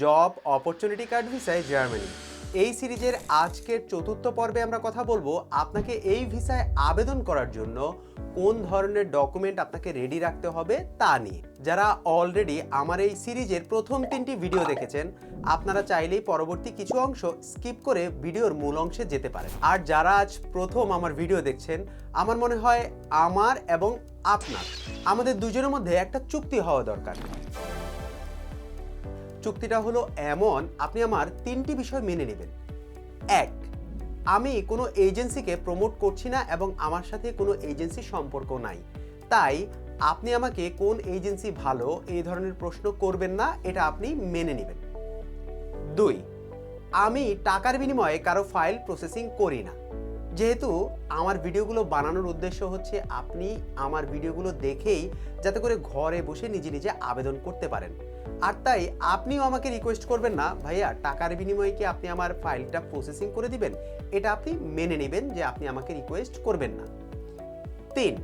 Job opportunity card ভিসায় Germany. এই সিরিজের আজকের চতুর্থ পর্বে আমরা কথা বলবো আপনাকে এই ভিসায় আবেদন করার জন্য কোন ধরনের ডকুমেন্ট আপনাকে রেডি রাখতে হবে তা নিয়ে। যারা অলরেডি আমার এই সিরিজের প্রথম 3টি ভিডিও দেখেছেন আপনারা চাইলেই পরবর্তী কিছু অংশ স্কিপ করে ভিডিওর মূল অংশে যেতে পারেন। আর যারা আজ প্রথম আমার ভিডিও দেখছেন, আমার মনে হয় আমার এবং আমাদের দুজনের মধ্যে একটা চুক্তি হওয়া দরকার। চুক্তিটা হলো এমন, আপনি আমার 3টি বিষয় মেনে নেবেন। 1, আমি কোনো এজেন্সিকে প্রমোট করছি না এবং আমার সাথে কোনো এজেন্সি সম্পর্ক নাই, তাই আপনি আমাকে কোন এজেন্সি ভালো এই ধরনের প্রশ্ন করবেন না, এটা আপনি মেনে নেবেন। 2, আমি টাকার বিনিময়ে কারো ফাইল প্রসেসিং করি না। যেহেতু আমার ভিডিওগুলো বানানোর উদ্দেশ্য হচ্ছে আপনি আমার ভিডিওগুলো দেখেই যাতে করে ঘরে বসে নিজে নিজে আবেদন করতে পারেন, আর তাই আপনিও আমাকে রিকোয়েস্ট করবেন না ভাইয়া টাকার বিনিময়ে কি আপনি আমার ফাইলটা প্রসেসিং করে দিবেন, এটা আপনি মেনে নেবেন যে আপনি আমাকে রিকোয়েস্ট করবেন না। 3,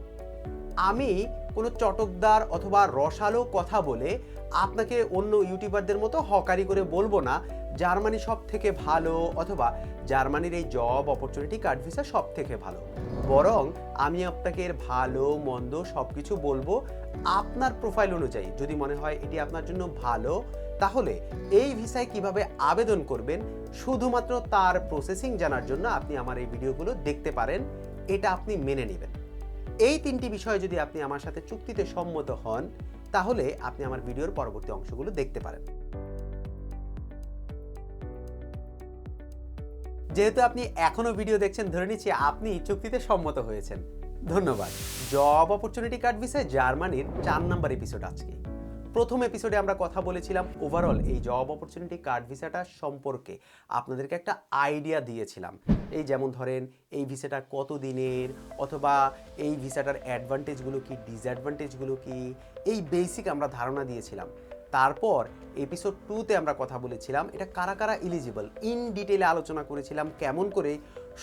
আমি কোনো চটকদার অথবা রসালো কথা বলে আপনাকে অন্য ইউটিউবারদের মতো হকারি করে বলবো না জার্মানি সব থেকে ভালো অথবা জার্মানির এই জব অপরচুনিটি কার্ড ভিসা সব থেকে ভালো। বরং আমি আপনাকে এর ভালো মন্দ সব কিছু বলবো আপনার প্রোফাইল অনুযায়ী। যদি মনে হয় এটি আপনার জন্য ভালো, তাহলে এই ভিসায় কিভাবে আবেদন করবেন শুধুমাত্র তার প্রসেসিং জানার জন্য আপনি আমার এই ভিডিওগুলো দেখতে পারেন, এটা আপনি মেনে নেবেন। এই 3টি বিষয়ে যদি আপনি আমার সাথে চুক্তিতে সম্মত হন, তাহলে আপনি আমার ভিডিওর পরবর্তী অংশগুলো দেখতে পারেন। যেহেতু আপনি এখনো ভিডিও দেখছেন, ধরে নিচ্ছি আপনি চুক্তিতে সম্মত হয়েছেন। ধন্যবাদ। জব অপরচুনিটি কার্ড ভিসায় জার্মানির 4 নম্বর এপিসোড আজকে। প্রথম এপিসোডে আমরা কথা বলেছিলাম ওভারঅল এই জব অপরচুনিটি কার্ড ভিসাটা সম্পর্কে, আপনাদেরকে একটা আইডিয়া দিয়েছিলাম। এই যেমন ধরেন এই ভিসাটা কত দিনের, অথবা এই ভিসাটার অ্যাডভান্টেজগুলো কি, ডিসঅ্যাডভান্টেজগুলো কি, এই বেসিক আমরা ধারণা দিয়েছিলাম। তারপর এপিসোড 2তে আমরা কথা বলেছিলাম এটা কারা কারা এলিজিবল, ইন ডিটেলে আলোচনা করেছিলাম কেমন করে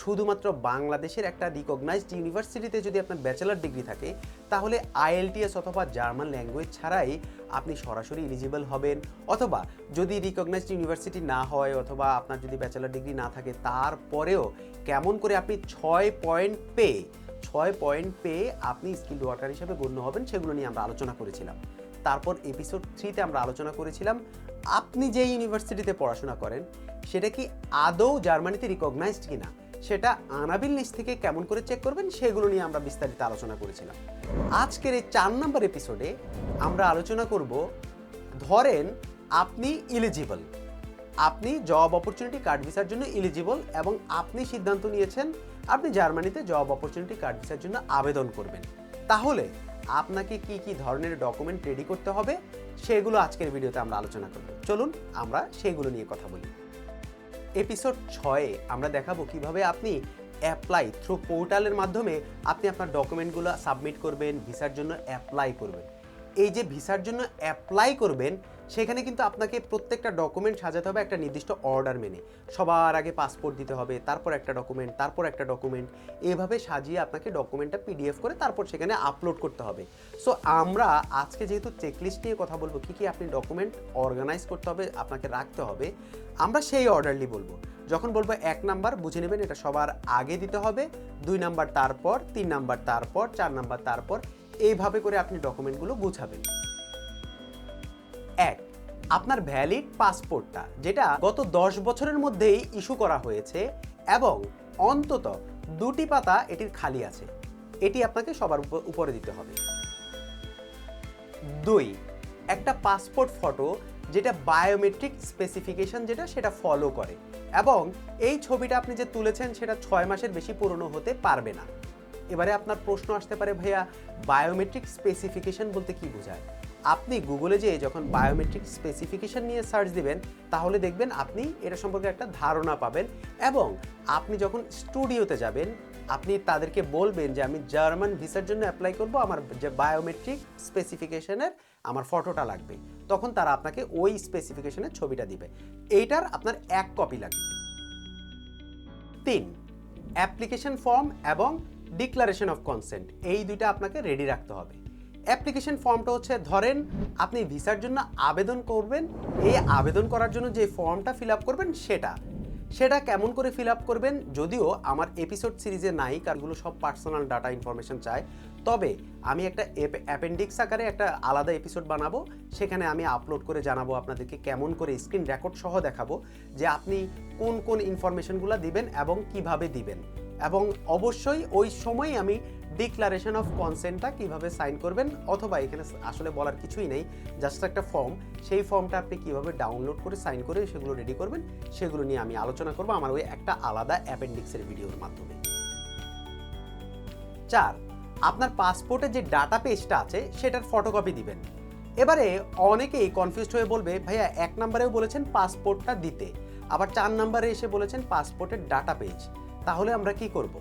শুধুমাত্র বাংলাদেশের একটা রিকগনাইজড ইউনিভার্সিটিতে যদি আপনার ব্যাচেলার ডিগ্রি থাকে তাহলে আইএলটিএস অথবা জার্মান ল্যাঙ্গুয়েজ ছাড়াই আপনি সরাসরি এলিজিবল হবেন, অথবা যদি রিকগনাইজড ইউনিভার্সিটি না হয় অথবা আপনার যদি ব্যাচেলার ডিগ্রি না থাকে তারপরেও কেমন করে আপনি 6 পয়েন্ট পেয়ে আপনি স্কিলড ওয়ার্কার হিসেবে গণ্য হবেন, সেগুলো নিয়ে আমরা আলোচনা করেছিলাম। তারপর এপিসোড 3তে আমরা আলোচনা করেছিলাম আপনি যে ইউনিভার্সিটিতে পড়াশোনা করেন সেটা কি আদৌ জার্মানিতে রিকগনাইজড কিনা, সেটা আনাবিল লিস্ট থেকে কেমন করে চেক করবেন, সেগুলো নিয়ে আমরা বিস্তারিত আলোচনা করেছিলাম। আজকের এই 4 নম্বর এপিসোডে আমরা আলোচনা করব, ধরেন আপনি এলিজিবল, আপনি জব অপরচুনিটি কার্ড ভিসার জন্য এলিজিবল এবং আপনি সিদ্ধান্ত নিয়েছেন আপনি জার্মানিতে জব অপরচুনিটি কার্ড ভিসার জন্য আবেদন করবেন, তাহলে আপনাকে কি কি ধরনের ডকুমেন্ট রেডি করতে হবে সেগুলো আজকের ভিডিওতে আমরা আলোচনা করব। চলুন আমরা সেগুলো নিয়ে কথা বলি। এপিসোড 6-এ আমরা দেখাবো কিভাবে আপনি অ্যাপ্লাই থ্রু পোর্টালের মাধ্যমে আপনি আপনার ডকুমেন্টগুলো সাবমিট করবেন, ভিসার জন্য অ্যাপ্লাই করবেন। এই যে ভিসার জন্য অ্যাপ্লাই করবেন সেখানে কিন্তু আপনাকে প্রত্যেকটা ডকুমেন্ট সাজাতে হবে একটা নির্দিষ্ট অর্ডার মেনে। সবার আগে পাসপোর্ট দিতে হবে, তারপর একটা ডকুমেন্ট, তারপর একটা ডকুমেন্ট, এভাবে সাজিয়ে আপনাকে ডকুমেন্টটা পিডিএফ করে তারপর সেখানে আপলোড করতে হবে। সো আমরা আজকে যেহেতু চেকলিস্ট নিয়ে কথা বলবো কী কী আপনি ডকুমেন্ট অর্গানাইজ করতে হবে, আপনাকে রাখতে হবে, আমরা সেই অর্ডারলি বলবো। যখন বলবো 1 নাম্বার বুঝে নেবেন এটা সবার আগে দিতে হবে, 2 নাম্বার তারপর, 3 নাম্বার তারপর, 4 নাম্বার তারপর, এইভাবে করে আপনি ডকুমেন্টগুলো গুছাবেন। 1, আপনার ভ্যালিড পাসপোর্টটা যেটা গত 10 বছরের মধ্যেই ইস্যু করা হয়েছে এবং অন্তত 2টি পাতা এটির খালি আছে, এটি আপনাকে সবার উপরে দিতে হবে। 2, একটা পাসপোর্ট ফটো যেটা বায়োমেট্রিক স্পেসিফিকেশন সেটা ফলো করে এবং এই ছবিটা আপনি যে তুলেছেন সেটা 6 মাসের বেশি পুরনো হতে পারবে না। এবারে আপনার প্রশ্ন আসতে পারে ভাইয়া বায়োমেট্রিক স্পেসিফিকেশন বলতে কি বোঝায়? আপনি গুগলে যেয়ে যখন বায়োমেট্রিক স্পেসিফিকেশন নিয়ে সার্চ দিবেন তাহলে দেখবেন আপনি এটা সম্পর্কে একটা ধারণা পাবেন, এবং আপনি যখন স্টুডিওতে যাবেন আপনি তাদেরকে বলবেন যে আমি জার্মান ভিসার জন্য অ্যাপ্লাই করব, আমার যে বায়োমেট্রিক স্পেসিফিকেশনের আমার ফটোটা লাগবে, তখন তারা আপনাকে ওই স্পেসিফিকেশনের ছবিটা দিবে, এইটার আপনার 1 কপি লাগবে। 3, অ্যাপ্লিকেশন ফর্ম এবং ডিক্লারেশন অফ কনসেন্ট, এই দুইটা আপনাকে রেডি রাখতে হবে। অ্যাপ্লিকেশন ফর্মটা হচ্ছে ধরেন আপনি ভিসার জন্য আবেদন করবেন, এই আবেদন করার জন্য যে ফর্মটা ফিল আপ করবেন সেটা কেমন করে ফিল আপ করবেন, যদিও আমার এপিসোড সিরিজে নাই, কারণগুলো সব পার্সোনাল ডাটা ইনফরমেশন চায়। তবে আমি একটা অ্যাপেন্ডিক্স আকারে একটা আলাদা এপিসোড বানাবো, সেখানে আমি আপলোড করে জানাবো আপনাদেরকে কেমন করে স্ক্রিন রেকর্ড সহ দেখাবো যে আপনি কোন কোন ইনফরমেশনগুলো দিবেন এবং কিভাবে দিবেন, এবং অবশ্যই ওই সময় আমি ডিক্লারেশন অফ কনসেন্টটা কিভাবে সাইন করবেন, অথবা এখানে আসলে বলার কিছুই নেই, জাস্ট একটা ফর্ম, সেই ফর্মটা আপনি কিভাবে ডাউনলোড করে সাইন করে সেগুলো রেডি করবেন, সেগুলো নিয়ে আমি আলোচনা করবো আমার ওই একটা আলাদা অ্যাপেন্ডিক্সের ভিডিওর মাধ্যমে। 4, আপনার পাসপোর্টের যে ডাটা পেজটা আছে সেটার ফটোকপি দিবেন। এবারে অনেকেই কনফিউজড হয়ে বলবে, ভাইয়া 1 নম্বরেও বলেছেন পাসপোর্টটা দিতে, আবার 4 নম্বরে এসে বলেছেন পাসপোর্টের ডাটা পেজ, তাহলে আমরা কি করব?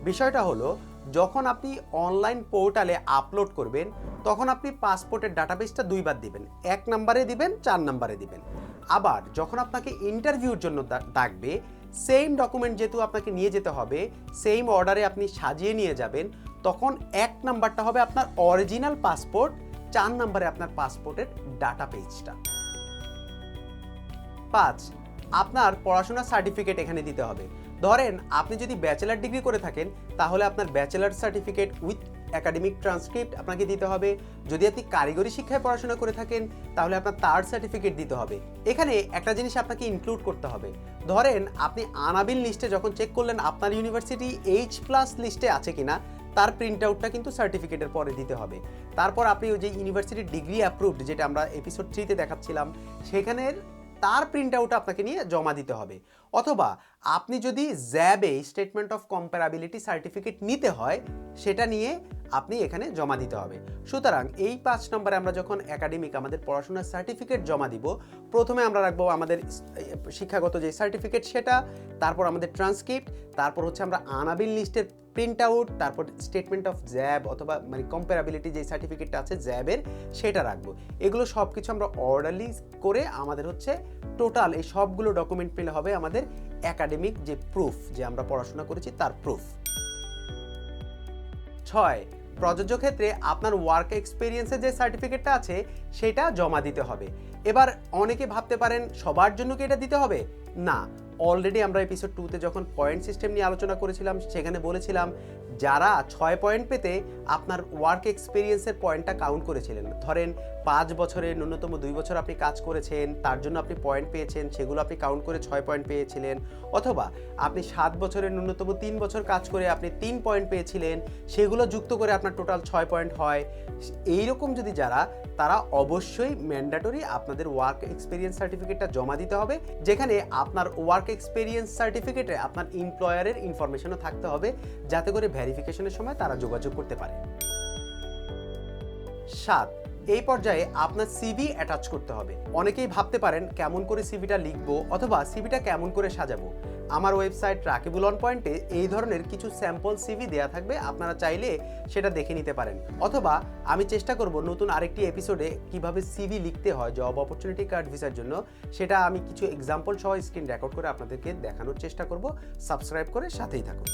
বিষয়টা হলো, যখন আপনি অনলাইন পোর্টালে আপলোড করবেন তখন আপনি পাসপোর্টের ডাটাবেসটা 2 বার দিবেন, 1 নম্বরে দিবেন, 4 নম্বরে দিবেন। আবার যখন আপনাকে ইন্টারভিউর জন্য ডাকবে, সেম ডকুমেন্ট যেহেতু আপনাকে নিয়ে যেতে হবে, সেম অর্ডারে আপনি সাজিয়ে নিয়ে যাবেন, তখন 1 নাম্বারটা হবে আপনার অরিজিনাল পাসপোর্ট, 4 নম্বরে আপনার পাসপোর্টের ডাটা পেজটা। 5, আপনার পড়াশোনার সার্টিফিকেট এখানে দিতে হবে। ধরেন আপনি যদি ব্যাচেলার ডিগ্রি করে থাকেন তাহলে আপনার bachelor certificate with academic transcript আপনাকে দিতে হবে। যদি আপনি কারিগরি শিক্ষায় পড়াশোনা করে থাকেন তাহলে আপনার তার সার্টিফিকেট দিতে হবে। এখানে একটা জিনিস আপনাকে ইনক্লুড করতে হবে, ধরেন আপনি আনাবিল লিস্টে যখন চেক করলেন আপনার ইউনিভার্সিটি H+ লিস্টে আছে কিনা, তার প্রিন্ট আউটটা কিন্তু সার্টিফিকেটের পরে দিতে হবে। তারপর আপনি ওই যে ইউনিভার্সিটির ডিগ্রি অ্যাপ্রুভড, যেটা আমরা এপিসোড 3-তে দেখাচ্ছিলাম, সেখানের তার প্রিন্ট আউট আপনাকে নিয়ে জমা দিতে হবে। অথবা আপনি যদি জ্যাবে স্টেটমেন্ট অফ কম্পারেবিলিটি সার্টিফিকেট নিতে হয়, সেটা নিয়ে আপনি এখানে জমা দিতে হবে। সুতরাং এই 5 নম্বরে আমরা যখন একাডেমিক আমাদের পড়াশোনার সার্টিফিকেট জমা দিব, প্রথমে আমরা রাখবো আমাদের শিক্ষাগত যে সার্টিফিকেট সেটা, তারপর আমাদের ট্রান্সক্রিপ্ট, তারপর হচ্ছে আমরা আনাবিল লিস্টের প্রিন্ট আউট, তারপর স্টেটমেন্ট অফ জ্যাব অথবা মানে কম্পারেবিলিটি যে সার্টিফিকেটটা আছে জ্যাবের, সেটা রাখবো। এগুলো সব কিছু আমরা অর্ডারলি করে আমাদের হচ্ছে টোটাল এই সবগুলো ডকুমেন্ট পেলে হবে আমাদের একাডেমিক যে প্রুফ যে আমরা পড়াশোনা করেছি তার প্রুফ। 6, প্রযোজ্য ক্ষেত্রে আপনার ওয়ার্ক এক্সপিরিয়েন্সের যে সার্টিফিকেটটা আছে সেটা জমা দিতে হবে। এবার অনেকে ভাবতে পারেন সবার জন্য কি এটা দিতে হবে? না, অলরেডি আমরা এপিসোড 2-তে যখন পয়েন্ট সিস্টেম নিয়ে আলোচনা করেছিলাম সেখানে বলেছিলাম যারা 6 পয়েন্ট পেতে আপনার ওয়ার্ক এক্সপিরিয়েন্সের পয়েন্টটা কাউন্ট করেছিলেন, ধরেন 5 বছরের ন্যূনতম 2 বছর আপনি কাজ করেছেন, তার জন্য আপনি পয়েন্ট পেয়েছেন, সেগুলো আপনি কাউন্ট করে 6 পয়েন্ট পেয়েছিলেন, অথবা আপনি 7 বছরের ন্যূনতম 3 বছর কাজ করে আপনি 3 পয়েন্ট পেয়েছিলেন, সেগুলো যুক্ত করে আপনার টোটাল 6 পয়েন্ট হয়। এইরকম যদি যারা, তারা অবশ্যই ম্যান্ডেটরি আপনাদের ওয়ার্ক এক্সপিরিয়েন্স সার্টিফিকেটটা জমা দিতে হবে, যেখানে আপনার ওয়ার্ক এক্সপিরিয়েন্স সার্টিফিকেটে আপনার এমপ্লয়ারের ইনফরমেশনও থাকতে হবে, যাতে করে ভেরিফিকেশনের সময় তারা যোগাযোগ করতে পারে। 7, এই পর্যায়ে আপনার সিভি অ্যাটাচ করতে হবে। অনেকেই ভাবতে পারেন কেমন করে সিভিটা লিখবো অথবা সিভিটা কেমন করে সাজাবো। আমার ওয়েবসাইট রাকিবুল অন পয়েন্টে এই ধরনের কিছু স্যাম্পল সিভি দেয়া থাকবে, আপনারা চাইলে সেটা দেখে নিতে পারেন। অথবা আমি চেষ্টা করব নতুন আরেকটি এপিসোডে কিভাবে সিভি লিখতে হয় জব অপরচুনিটি কার্ড ভিসার জন্য, সেটা আমি কিছু এক্সাম্পল সহ স্ক্রিন রেকর্ড করে আপনাদেরকে দেখানোর চেষ্টা করব। সাবস্ক্রাইব করে সাথেই থাকুন।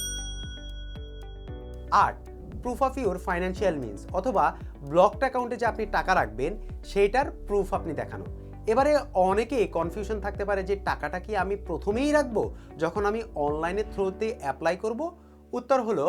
8, proof of your financial means অথবা ব্লকড অ্যাকাউন্টে যে আপনি টাকা রাখবেন সেইটার প্রুফ আপনি দেখানো। এবারে অনেকে কনফিউশন থাকতে পারে যে টাকাটা কি আমি প্রথমেই রাখবো যখন আমি অনলাইনের থ্রুতে অ্যাপ্লাই করব? উত্তর হলো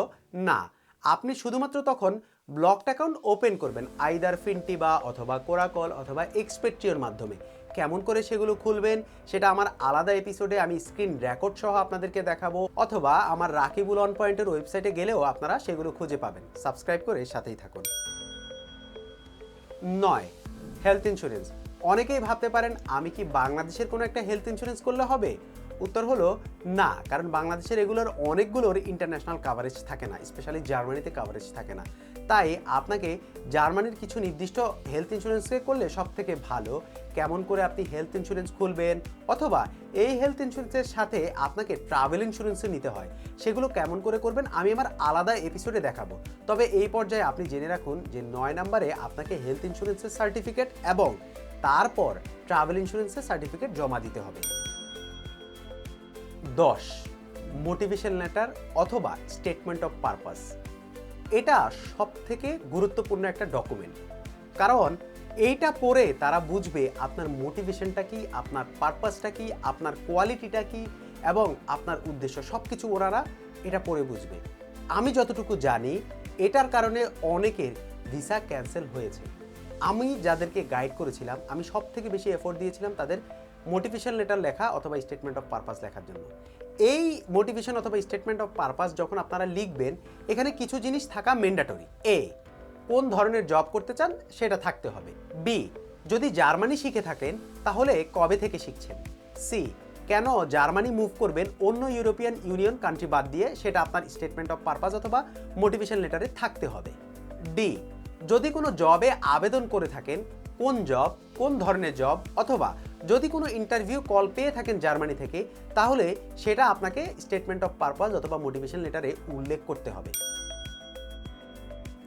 না, আপনি শুধুমাত্র তখন ব্লকড অ্যাকাউন্ট ওপেন করবেন আইদার ফিনটিবা অথবা কোরাকল অথবা এক্সপেট্রিওর মাধ্যমে। কেমন করে সেগুলো খুলবেন সেটা আমার আলাদা এপিসোডে আমি স্ক্রিন রেকর্ড সহ আপনাদেরকে দেখাবো, অথবা আমার রাকিবুল অন পয়েন্টের ওয়েবসাইটে গেলেও আপনারা সেগুলো খুঁজে পাবেন। সাবস্ক্রাইব করে সাথেই থাকুন। 9, হেলথ ইন্স্যুরেন্স। অনেকেই ভাবতে পারেন আমি কি বাংলাদেশের কোনো একটা হেলথ ইন্স্যুরেন্স করলে হবে? উত্তর হলো না, কারণ বাংলাদেশের এগুলোর অনেকগুলোর ইন্টারন্যাশনাল কাভারেজ থাকে না, স্পেশালি জার্মানিতে কাভারেজ থাকে না। তাই আপনাকে জার্মানির কিছু নির্দিষ্ট হেলথ ইন্স্যুরেন্সকে করলে সব থেকে ভালো। কেমন করে আপনি হেলথ ইন্স্যুরেন্স খুলবেন, অথবা এই হেলথ ইন্স্যুরেন্সের সাথে আপনাকে ট্রাভেল ইন্স্যুরেন্সও নিতে হয়, সেগুলো কেমন করে করবেন আমি আমার আলাদা এপিসোডে দেখাবো। তবে এই পর্যায়ে আপনি জেনে রাখুন যে 9 নম্বরে আপনাকে হেলথ ইন্স্যুরেন্সের সার্টিফিকেট এবং তারপর ট্রাভেল ইন্স্যুরেন্সের সার্টিফিকেট জমা দিতে হবে। 10, মোটিভেশন লেটার অথবা স্টেটমেন্ট অফ পারপাস। এটা সবথেকে গুরুত্বপূর্ণ একটা ডকুমেন্ট, কারণ এইটা পড়ে তারা বুঝবে আপনার মোটিভেশনটা কি, আপনার পারপাসটা কি, আপনার কোয়ালিটিটা কি এবং আপনার উদ্দেশ্য, সব কিছু ওনারা এটা পড়ে বুঝবে। আমি যতটুকু জানি এটার কারণে অনেকের ভিসা ক্যান্সেল হয়েছে। আমি যাদেরকে গাইড করেছিলাম আমি সব থেকে বেশি এফোর্ট দিয়েছিলাম তাদের মোটিভেশন লেটার লেখা অথবা স্টেটমেন্ট অফ পারপাস লেখার জন্য। এই মোটিভেশন অথবা স্টেটমেন্ট অফ পারপাস যখন আপনারা লিখবেন, এখানে কিছু জিনিস থাকা ম্যান্ডেটরি। এ, কোন ধরনের জব করতে চান সেটা থাকতে হবে। বি, যদি জার্মানি শিখে থাকেন তাহলে কবে থেকে শিখছেন। সি, কেন জার্মানি মুভ করবেন অন্য ইউরোপিয়ান ইউনিয়ন কান্ট্রি বাদ দিয়ে, সেটা আপনার স্টেটমেন্ট অফ পারপাস অথবা মোটিভেশন লেটারে থাকতে হবে। ডি, যদি কোনো জবে আবেদন করে থাকেন, কোন জব, কোন ধরনের জব, অথবা যদি কোনো ইন্টারভিউ কল পেয়ে থাকেন জার্মানি থেকে, তাহলে সেটা আপনাকে স্টেটমেন্ট অফ পারপাস অথবা মোটিভেশন লেটারে উল্লেখ করতে হবে।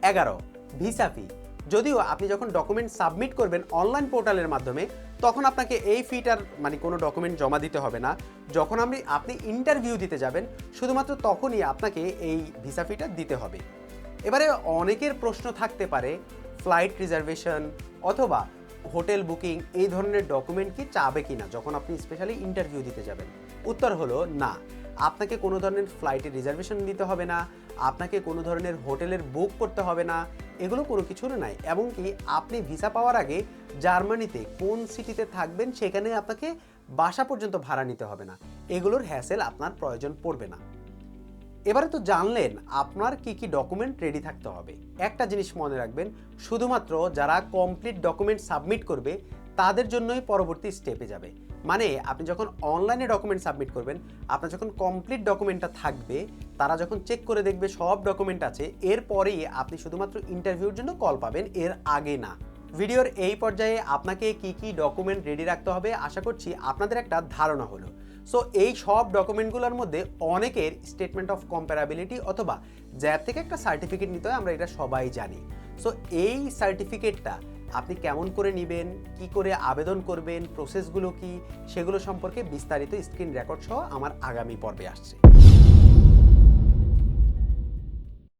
11, ভিসা ফি। যদিও আপনি যখন ডকুমেন্ট সাবমিট করবেন অনলাইন পোর্টালের মাধ্যমে, তখন আপনাকে এই ফিটার মানে কোনো ডকুমেন্ট জমা দিতে হবে না। যখন আপনি ইন্টারভিউ দিতে যাবেন, শুধুমাত্র তখনই আপনাকে এই ভিসা ফিটা দিতে হবে। এবারে অনেকের প্রশ্ন থাকতে পারে, ফ্লাইট রিজার্ভেশন অথবা হোটেল বুকিং এই ধরনের ডকুমেন্ট কি চাবে কিনা যখন আপনি স্পেশালি ইন্টারভিউ দিতে যাবেন। উত্তর হলো না, আপনাকে কোনো ধরনের ফ্লাইটের রিজার্ভেশন দিতে হবে না, আপনাকে কোনো ধরনের হোটেলের বুক করতে হবে না, এগুলো কোনো কিছুর নাই। এমনকি আপনি ভিসা পাওয়ার আগে জার্মানিতে কোন সিটিতে থাকবেন সেখানে আপনাকে বাসা পর্যন্ত ভাড়া নিতে হবে না, এগুলোর হ্যাসেল আপনার প্রয়োজন পড়বে না। এবারে তো জানলেন আপনার কি কি ডকুমেন্ট রেডি থাকতে হবে। একটা জিনিস মনে রাখবেন, শুধুমাত্র যারা কমপ্লিট ডকুমেন্ট সাবমিট করবে তাদের জন্যই পরবর্তী স্টেপে যাবে। মানে আপনি যখন অনলাইনে ডকুমেন্ট সাবমিট করবেন, আপনার যখন কমপ্লিট ডকুমেন্টটা থাকবে, তারা যখন চেক করে দেখবে সব ডকুমেন্ট আছে, এরপরেই আপনি শুধুমাত্র ইন্টারভিউর জন্য কল পাবেন, এর আগে না। ভিডিওর এই পর্যায়ে আপনাকে কি কি ডকুমেন্ট রেডি রাখতে হবে আশা করছি আপনাদের একটা ধারণা হলো। সো এই সব ডকুমেন্টগুলোর মধ্যে অনেকের স্টেটমেন্ট অফ কম্পারেবিলিটি অথবা জ্যাব থেকে একটা সার্টিফিকেট নিতে হয়, আমরা এটা সবাই জানি। সো এই সার্টিফিকেটটা আপনি কেমন করে নেবেন, কি করে আবেদন করবেন, প্রসেসগুলো কি, সেগুলো সম্পর্কে বিস্তারিত স্ক্রিন রেকর্ড সহ আমার আগামী পর্বে আসছে।